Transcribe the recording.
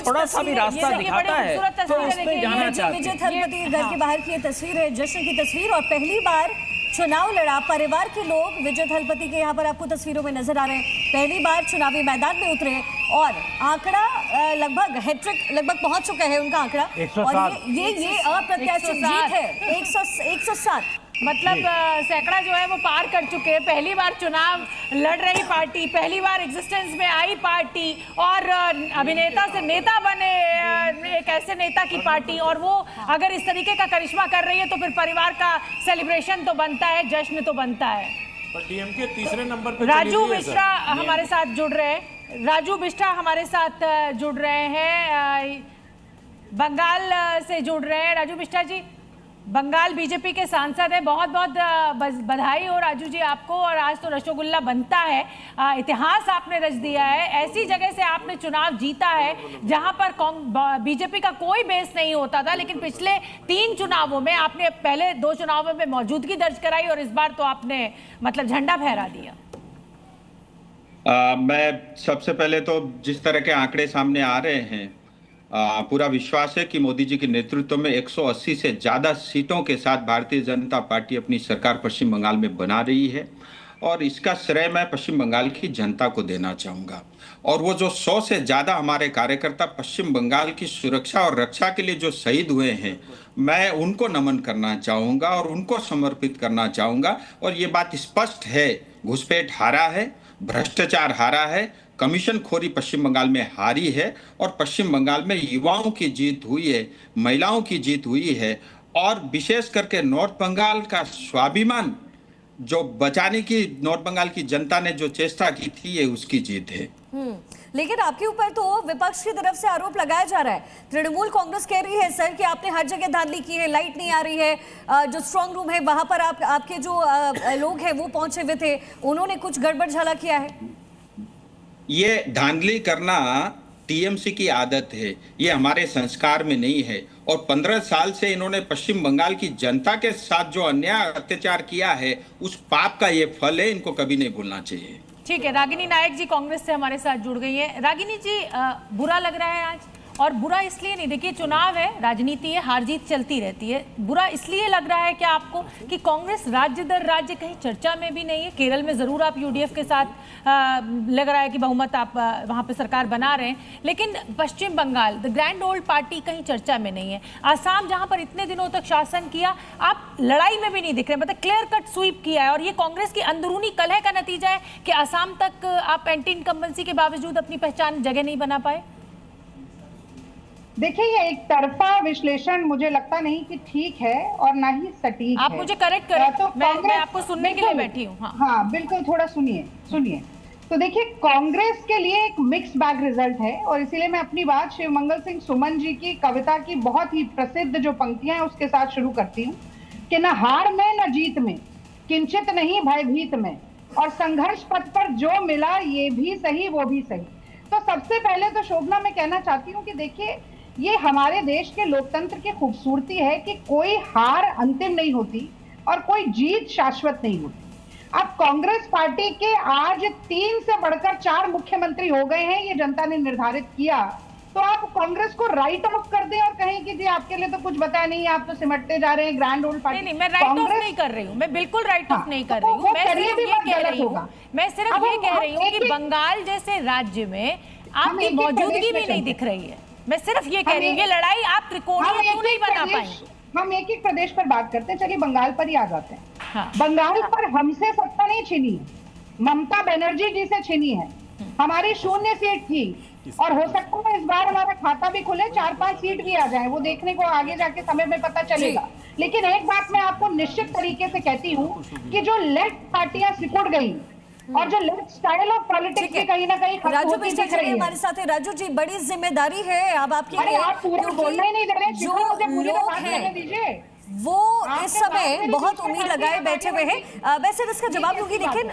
थोड़ा सा भी रास्ता दिखाता है तो उस पे जाना चाहते हैं। विजय थलपति के घर के बाहर की ये तस्वीर है, जश्न की तस्वीर, और पहली बार चुनाव लड़ा परिवार के लोग विजय थलपति के यहाँ पर आपको तस्वीरों में नजर आ रहे हैं। पहली बार चुनावी मैदान में उतरे और आंकड़ा लगभग हैट्रिक लगभग पहुंच चुका है उनका आंकड़ा, और ये अप्रत्याशित जीत है 107, मतलब सैकड़ा जो है वो पार कर चुके हैं। पहली बार चुनाव लड़ रही पार्टी, पहली बार एग्जिस्टेंस में आई पार्टी, और अभिनेता से नेता बने एक ऐसे नेता की पार्टी, और वो अगर इस तरीके का करिश्मा कर रही है तो फिर परिवार का सेलिब्रेशन तो बनता है, जश्न तो बनता है। डीएमके तीसरे नंबर पे राजू बिष्टा हमारे साथ जुड़ रहे हैं, राजू बिष्टा हमारे साथ जुड़ रहे हैं, बंगाल से जुड़ रहे हैं। राजू बिष्टा जी, बंगाल बीजेपी के सांसद है, बहुत बहुत बधाई हो राजू जी आपको। और आज तो रसोगुल्ला बनता है, इतिहास आपने रच दिया है। ऐसी जगह से आपने चुनाव जीता है जहां पर बीजेपी का कोई बेस नहीं होता था, लेकिन पिछले 3 चुनावों में आपने पहले 2 चुनावों में मौजूदगी दर्ज कराई और इस बार तो आपने मतलब झंडा फहरा दिया। मैं सबसे पहले तो जिस तरह के आंकड़े सामने आ रहे हैं, पूरा विश्वास है कि मोदी जी के नेतृत्व में 180 से ज्यादा सीटों के साथ भारतीय जनता पार्टी अपनी सरकार पश्चिम बंगाल में बना रही है, और इसका श्रेय मैं पश्चिम बंगाल की जनता को देना चाहूंगा। और वो जो 100 से ज्यादा हमारे कार्यकर्ता पश्चिम बंगाल की सुरक्षा और रक्षा के लिए जो शहीद हुए हैं, मैं उनको नमन करना चाहूंगा और उनको समर्पित करना चाहूंगा। और ये बात स्पष्ट है, घुसपैठ हारा है, भ्रष्टाचार हारा है, कमीशन खोरी पश्चिम बंगाल में हारी है, और पश्चिम बंगाल में युवाओं की जीत हुई है, महिलाओं की जीत हुई है, और विशेष करके नॉर्थ बंगाल का स्वाभिमान जो बचाने की नॉर्थ बंगाल की जनता ने जो चेष्टा की थी, ये उसकी जीत है। लेकिन आपके ऊपर तो विपक्ष की तरफ से आरोप लगाया जा रहा है, तृणमूल कांग्रेस कह रही है सर कि आपने हर जगह धांधली की है, लाइट नहीं आ रही है, जो स्ट्रांग रूम है वहां पर आपके जो लोग हैं वो पहुंचे हुए थे, उन्होंने कुछ गड़बड़ झला किया है। ये धांधली करना टीएमसी की आदत है, ये हमारे संस्कार में नहीं है। और 15 साल से इन्होंने पश्चिम बंगाल की जनता के साथ जो अन्याय अत्याचार किया है, उस पाप का ये फल है, इनको कभी नहीं भूलना चाहिए। ठीक है, रागिनी नायक जी कांग्रेस से हमारे साथ जुड़ गई है। रागिनी जी, बुरा लग रहा है आज, और बुरा इसलिए नहीं, देखिए चुनाव है, राजनीति है, हार जीत चलती रहती है। बुरा इसलिए लग रहा है क्या आपको कि कांग्रेस राज्य दर राज्य कहीं चर्चा में भी नहीं है? केरल में जरूर आप यूडीएफ के साथ लग रहा है कि बहुमत आप वहां पे सरकार बना रहे हैं, लेकिन Paschim Bengal the grand old party कहीं चर्चा में नहीं है। आसाम जहां पर इतने दिनों तक शासन किया, आप लड़ाई में भी नहीं दिख रहे, मतलब क्लियर कट स्वीप किया है, और ये कांग्रेस की अंदरूनी कलह का नतीजा है कि आसाम तक आप एंटी इनकम्बेंसी के बावजूद अपनी पहचान जगह नहीं बना पाए। देखिए, ये एक तरफा विश्लेषण मुझे लगता नहीं कि ठीक है और ना ही सटीक है। आप मुझे करेक्ट करें, तो मैं आपको सुनने के लिए बैठी हूँ। हाँ बिल्कुल, थोड़ा सुनिए। तो देखिए, कांग्रेस के लिए एक मिक्स बैग रिजल्ट है, और इसीलिए मैं अपनी बात शिवमंगल सिंह सुमन जी की कविता की बहुत ही प्रसिद्ध जो पंक्तियां हैं उसके साथ शुरू करती हूँ कि न हार में न जीत में, किंचित नहीं भयभीत में, और संघर्ष पथ पर जो मिला ये भी सही वो भी सही। तो सबसे पहले तो शोभना मैं कहना चाहती हूँ कि देखिए, ये हमारे देश के लोकतंत्र की खूबसूरती है कि कोई हार अंतिम नहीं होती और कोई जीत शाश्वत नहीं होती। अब कांग्रेस पार्टी के आज 3 से बढ़कर 4 मुख्यमंत्री हो गए हैं, ये जनता ने निर्धारित किया, तो आप कांग्रेस को राइट ऑफ कर दें और कहें कि जी आपके लिए तो कुछ बताया नहीं, आप तो सिमटते जा रहे हैं ग्रैंड ओल्ड पार्टी। नहीं, मैं राइट ऑफ नहीं कर रही हूँ, मैं बिल्कुल राइट ऑफ नहीं कर रही हूँ। मैं सिर्फ ये कह रही हूँ कि बंगाल जैसे राज्य में आपकी मौजूदगी भी नहीं दिख रही है। मैं सिर्फ ये कह रही हूँ, ये लड़ाई आप त्रिकोणीय क्यों नहीं बना पाएंगे? हम एक एक प्रदेश पर बात करते हैं, चलिए बंगाल पर ही आ जाते हैं। हाँ। बंगाल पर हमसे सत्ता नहीं छीनी है, ममता बनर्जी जी से छीनी है। हमारी 0 सीट थी, और हो सकता है इस बार हमारा खाता भी खुले, 4-5 सीट भी आ जाए, वो देखने को आगे जाके समय में पता चलेगा। लेकिन एक बात मैं आपको निश्चित तरीके से कहती हूँ कि जो लेफ्ट पार्टियां सिकुड़ गई और जो लेफ्ट स्टाइल ऑफ पॉलिटिक्स की कहीं ना कहीं राजू बिष्टा जी हमारे साथ है। राजू जी, बड़ी जिम्मेदारी है अब आपके लिए, आप पूरा बोलना ही नहीं दे रहे, जो लोग हैं वो इस समय बहुत उम्मीद लगाए बैठे हुए हैं। वैसे इसका जवाब दूंगी, लेकिन